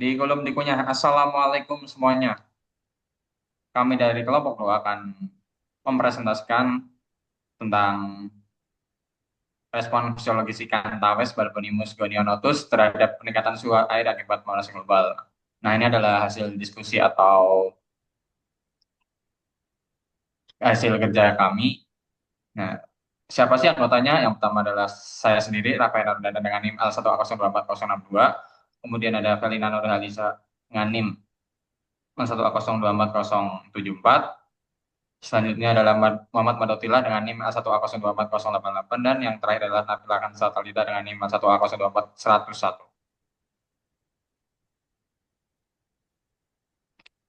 Di kolom dikunyah, Assalamualaikum semuanya. Kami dari kelompok 2 akan mempresentasikan tentang respon fisiologis ikan tawes Barbonimus gonionotus terhadap peningkatan suhu air akibat pemanasan global. Nah, ini adalah hasil diskusi atau hasil kerja kami. Nah, siapa sih anggotanya? Yang pertama adalah saya sendiri, Rafael Ardana dengan NIM L1A0240062. Kemudian ada Felina Nurhalisa dengan NIM L1A0240074. Selanjutnya adalah Muhammad Madotila dengan NIM A1A0240088 dan yang terakhir adalah Nabila Kansa Talita dengan NIM A1A0240101.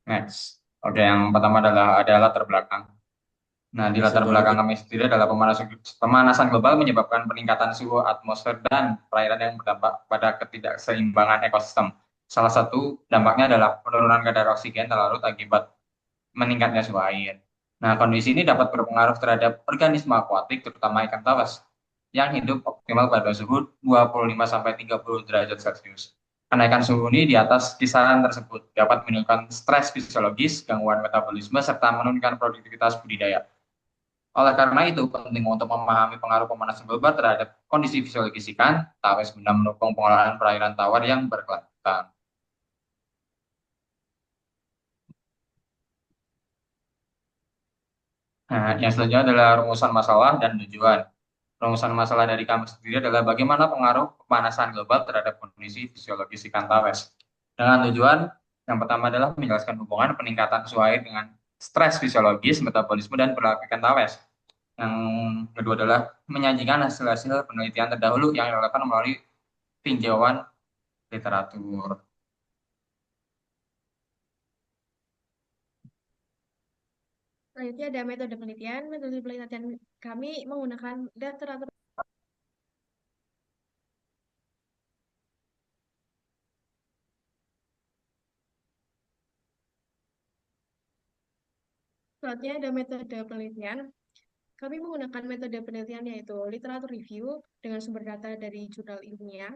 Next. Oke, yang pertama adalah latar belakang. Nah, di latar belakang kami sendiri adalah pemanasan global menyebabkan peningkatan suhu atmosfer dan perairan yang berdampak pada ketidakseimbangan ekosistem. Salah satu dampaknya adalah penurunan kadar oksigen larut akibat meningkatnya suhu air. Nah, kondisi ini dapat berpengaruh terhadap organisme akuatik, terutama ikan tawas, yang hidup optimal pada suhu 25-30 derajat Celcius. Kenaikan suhu ini di atas kisaran tersebut dapat menimbulkan stres fisiologis, gangguan metabolisme, serta menurunkan produktivitas budidaya. Oleh karena itu, penting untuk memahami pengaruh pemanasan global terhadap kondisi fisiologis ikan, tawes guna mendukung pengolahan perairan tawar yang berkelanjutan. Nah, yang selanjutnya adalah rumusan masalah dan tujuan. Rumusan masalah dari kami sendiri adalah bagaimana pengaruh pemanasan global terhadap kondisi fisiologis ikan tawes. Dengan tujuan, yang pertama adalah menjelaskan hubungan peningkatan suhu air dengan stres fisiologis, metabolisme, dan perilaku ikan tawes. Yang kedua adalah menyajikan hasil-hasil penelitian terdahulu yang relevan melalui tinjauan literatur. Selanjutnya ada metode penelitian. Metode penelitian kami menggunakan literatur. Selanjutnya ada metode penelitian. Kami menggunakan metode penelitian yaitu literatur review dengan sumber data dari jurnal ilmiah,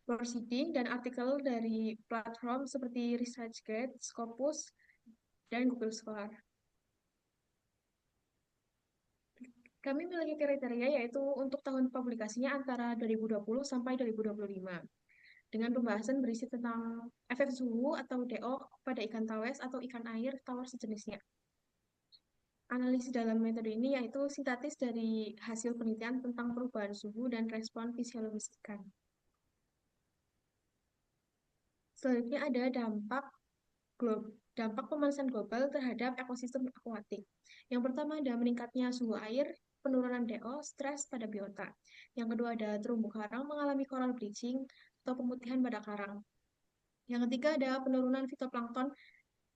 proceeding, dan artikel dari platform seperti ResearchGate, Scopus, dan Google Scholar. Kami memiliki kriteria yaitu untuk tahun publikasinya antara 2020 sampai 2025 dengan pembahasan berisi tentang efek suhu atau DO pada ikan tawes atau ikan air tawar sejenisnya. Analisis dalam metode ini yaitu sintetis dari hasil penelitian tentang perubahan suhu dan respon fisiologis ikan. Selanjutnya ada dampak pemanasan global terhadap ekosistem akuatik. Yang pertama ada meningkatnya suhu air, penurunan DO, stres pada biota. Yang kedua ada terumbu karang mengalami coral bleaching atau pemutihan pada karang. Yang ketiga ada penurunan fitoplankton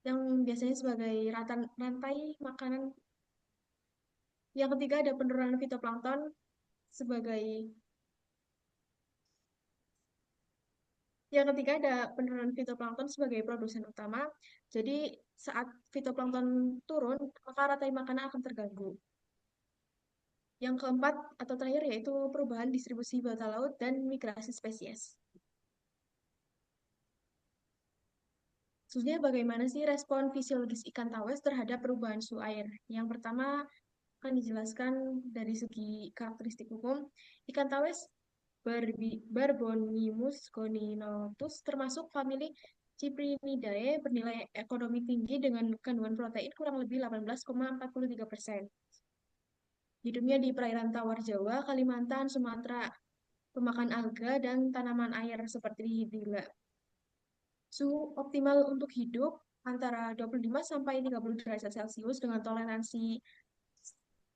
yang biasanya sebagai rantai makanan. Yang ketiga ada penurunan fitoplankton sebagai Yang ketiga ada penurunan fitoplankton sebagai produsen utama. Jadi saat fitoplankton turun, maka rantai makanan akan terganggu. Yang keempat atau terakhir yaitu perubahan distribusi biota laut dan migrasi spesies. Sebenarnya bagaimana sih respon fisiologis ikan tawes terhadap perubahan suhu air? Yang pertama akan dijelaskan dari segi karakteristik umum. Ikan tawes Barbonimus goninotus termasuk famili Cyprinidae bernilai ekonomi tinggi dengan kandungan protein kurang lebih 18,43%. Hidupnya di perairan tawar Jawa, Kalimantan, Sumatera, pemakan alga, dan tanaman air seperti hidila. Suhu optimal untuk hidup antara 25 sampai 30 derajat Celcius dengan toleransi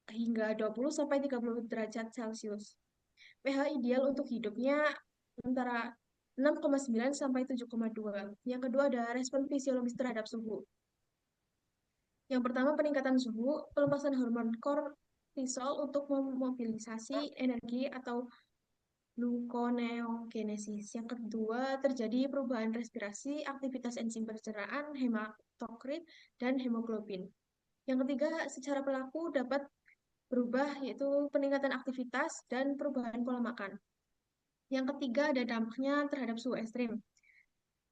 hingga 20 sampai 30 derajat Celcius. pH ideal untuk hidupnya antara 6,9 sampai 7,2. Yang kedua ada respon fisiologis terhadap suhu. Yang pertama peningkatan suhu, pelepasan hormon kortisol untuk memobilisasi energi atau gluconeogenesis. Yang kedua terjadi perubahan respirasi, aktivitas enzim pencernaan, hematokrit, dan hemoglobin. Yang ketiga secara pelaku dapat berubah yaitu peningkatan aktivitas dan perubahan pola makan. Yang ketiga ada dampaknya terhadap suhu ekstrim.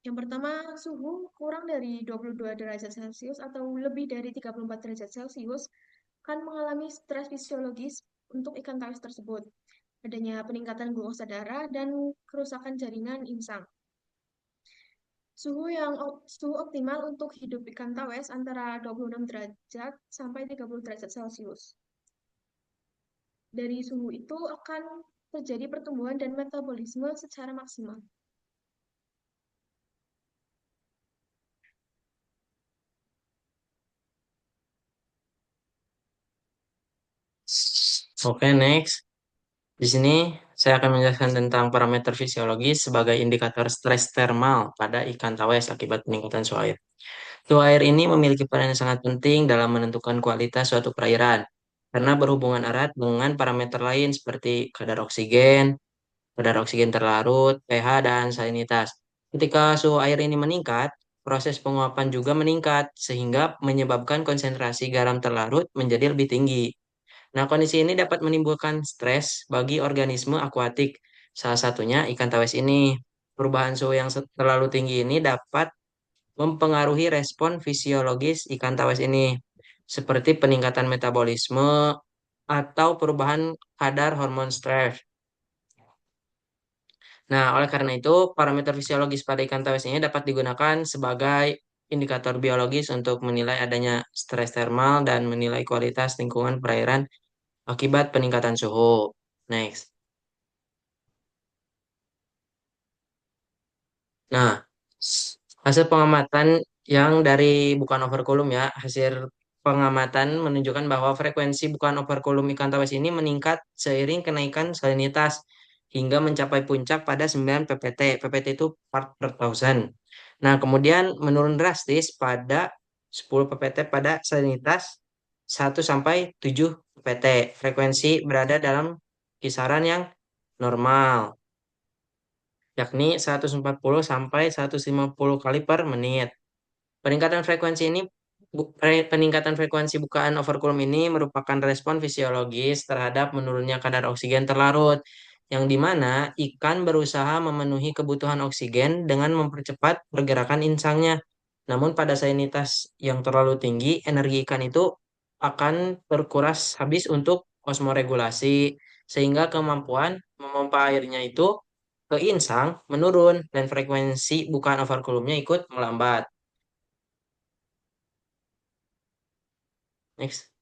Yang pertama, suhu kurang dari 22 derajat Celcius atau lebih dari 34 derajat Celcius kan mengalami stres fisiologis untuk ikan tawes tersebut. Adanya peningkatan glukosa darah dan kerusakan jaringan insang. Suhu optimal untuk hidup ikan tawes antara 26 derajat sampai 30 derajat Celcius. Dari suhu itu akan terjadi pertumbuhan dan metabolisme secara maksimal. Oke, next. Di sini saya akan menjelaskan tentang parameter fisiologis sebagai indikator stres termal pada ikan tawes akibat peningkatan suhu air. Suhu air ini memiliki peran yang sangat penting dalam menentukan kualitas suatu perairan karena berhubungan erat dengan parameter lain seperti kadar oksigen terlarut, pH, dan salinitas. Ketika suhu air ini meningkat, proses penguapan juga meningkat sehingga menyebabkan konsentrasi garam terlarut menjadi lebih tinggi. Nah, kondisi ini dapat menimbulkan stres bagi organisme akuatik, salah satunya ikan tawes ini. Perubahan suhu yang terlalu tinggi ini dapat mempengaruhi respon fisiologis ikan tawes ini, seperti peningkatan metabolisme atau perubahan kadar hormon stres. Nah, oleh karena itu, parameter fisiologis pada ikan tawes ini dapat digunakan sebagai indikator biologis untuk menilai adanya stres termal dan menilai kualitas lingkungan perairan akibat peningkatan suhu. Next. Nah, hasil pengamatan yang dari bukan overkulum ya, hasil pengamatan menunjukkan bahwa frekuensi bukan overkulum ikan tawes ini meningkat seiring kenaikan salinitas hingga mencapai puncak pada 9 ppt. ppt itu part per thousand. Nah, kemudian menurun drastis pada 10 ppt pada salinitas 1 sampai 7 ppt. Frekuensi berada dalam kisaran yang normal, yakni 140 sampai 150 kali per menit. Peningkatan frekuensi bukaan overkulum ini merupakan respon fisiologis terhadap menurunnya kadar oksigen terlarut, yang dimana ikan berusaha memenuhi kebutuhan oksigen dengan mempercepat pergerakan insangnya. Namun pada salinitas yang terlalu tinggi, energi ikan itu akan terkuras habis untuk osmoregulasi, sehingga kemampuan memompa airnya itu ke insang menurun dan frekuensi bukaan overkulumnya ikut melambat. Next.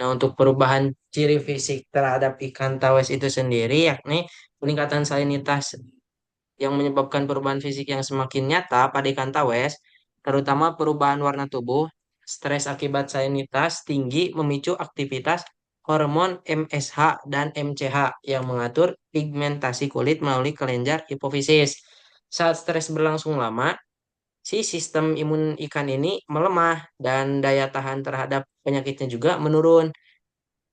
Nah, untuk perubahan ciri fisik terhadap ikan tawes itu sendiri, yakni peningkatan salinitas yang menyebabkan perubahan fisik yang semakin nyata pada ikan tawes, terutama perubahan warna tubuh. Stres akibat salinitas tinggi memicu aktivitas hormon MSH dan MCH yang mengatur pigmentasi kulit melalui kelenjar hipofisis. Saat stres berlangsung lama, si sistem imun ikan ini melemah dan daya tahan terhadap penyakitnya juga menurun.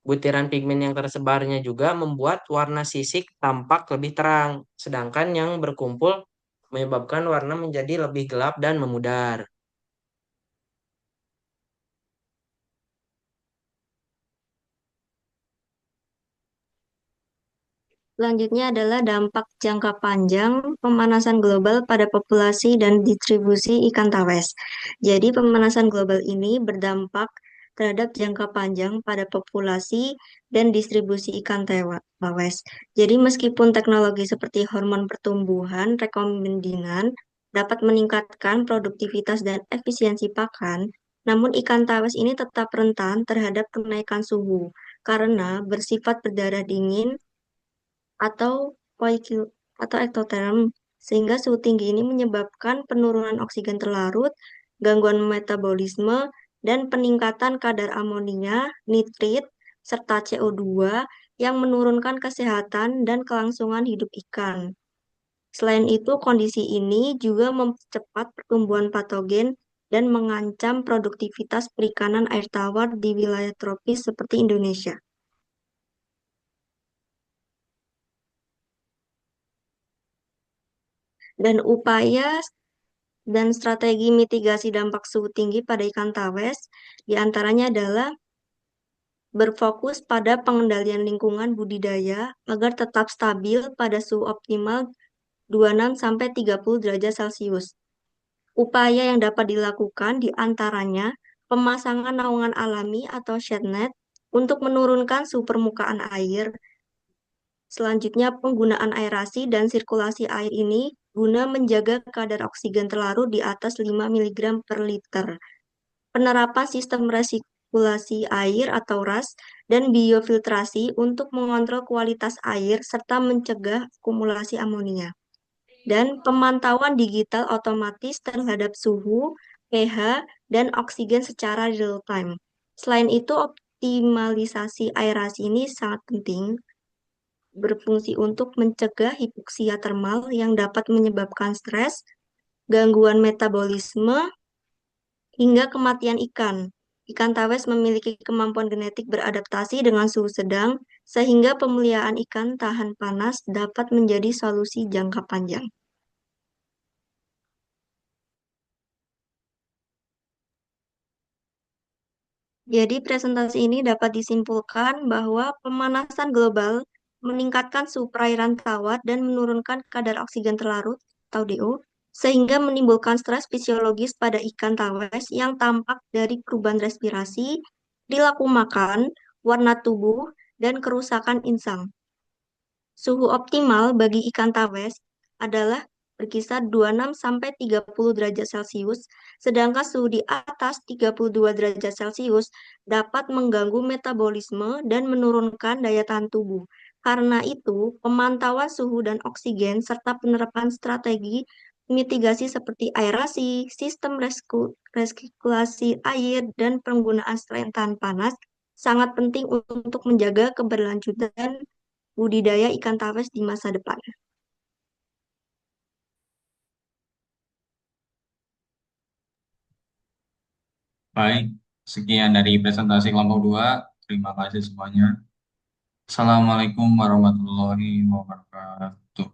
Butiran pigmen yang tersebarnya juga membuat warna sisik tampak lebih terang, sedangkan yang berkumpul menyebabkan warna menjadi lebih gelap dan memudar. Selanjutnya adalah dampak jangka panjang pemanasan global pada populasi dan distribusi ikan tawes. Jadi, pemanasan global ini berdampak terhadap jangka panjang pada populasi dan distribusi ikan tawes. Jadi, meskipun teknologi seperti hormon pertumbuhan rekombinan dapat meningkatkan produktivitas dan efisiensi pakan, namun ikan tawes ini tetap rentan terhadap kenaikan suhu karena bersifat berdarah dingin atau atau ektoterm, sehingga suhu tinggi ini menyebabkan penurunan oksigen terlarut, gangguan metabolisme, dan peningkatan kadar amonia, nitrit, serta CO2 yang menurunkan kesehatan dan kelangsungan hidup ikan. Selain itu, kondisi ini juga mempercepat pertumbuhan patogen dan mengancam produktivitas perikanan air tawar di wilayah tropis seperti Indonesia. Dan upaya dan strategi mitigasi dampak suhu tinggi pada ikan tawes diantaranya adalah berfokus pada pengendalian lingkungan budidaya agar tetap stabil pada suhu optimal 26-30 derajat Celcius. Upaya yang dapat dilakukan diantaranya pemasangan naungan alami atau shade net untuk menurunkan suhu permukaan air. Selanjutnya, penggunaan aerasi dan sirkulasi air ini guna menjaga kadar oksigen terlarut di atas 5 mg per liter. Penerapan sistem resirkulasi air atau RAS dan biofiltrasi untuk mengontrol kualitas air serta mencegah akumulasi amonia. Dan pemantauan digital otomatis terhadap suhu, pH, dan oksigen secara real time. Selain itu, optimalisasi aerasi ini sangat penting, berfungsi untuk mencegah hipoksia termal yang dapat menyebabkan stres, gangguan metabolisme, hingga kematian ikan. Ikan tawes memiliki kemampuan genetik beradaptasi dengan suhu sedang, sehingga pemeliharaan ikan tahan panas dapat menjadi solusi jangka panjang. Jadi presentasi ini dapat disimpulkan bahwa pemanasan global meningkatkan suhu perairan tawar dan menurunkan kadar oksigen terlarut atau DO, sehingga menimbulkan stres fisiologis pada ikan tawes yang tampak dari perubahan respirasi, perilaku makan, warna tubuh, dan kerusakan insang. Suhu optimal bagi ikan tawes adalah berkisar 26-30 derajat Celcius, sedangkan suhu di atas 32 derajat Celcius dapat mengganggu metabolisme dan menurunkan daya tahan tubuh. Karena itu, pemantauan suhu dan oksigen serta penerapan strategi mitigasi seperti aerasi, sistem resirkulasi air, dan penggunaan selain tahan panas sangat penting untuk menjaga keberlanjutan budidaya ikan tawes di masa depan. Baik, sekian dari presentasi kelompok 2. Terima kasih semuanya. Assalamualaikum warahmatullahi wabarakatuh.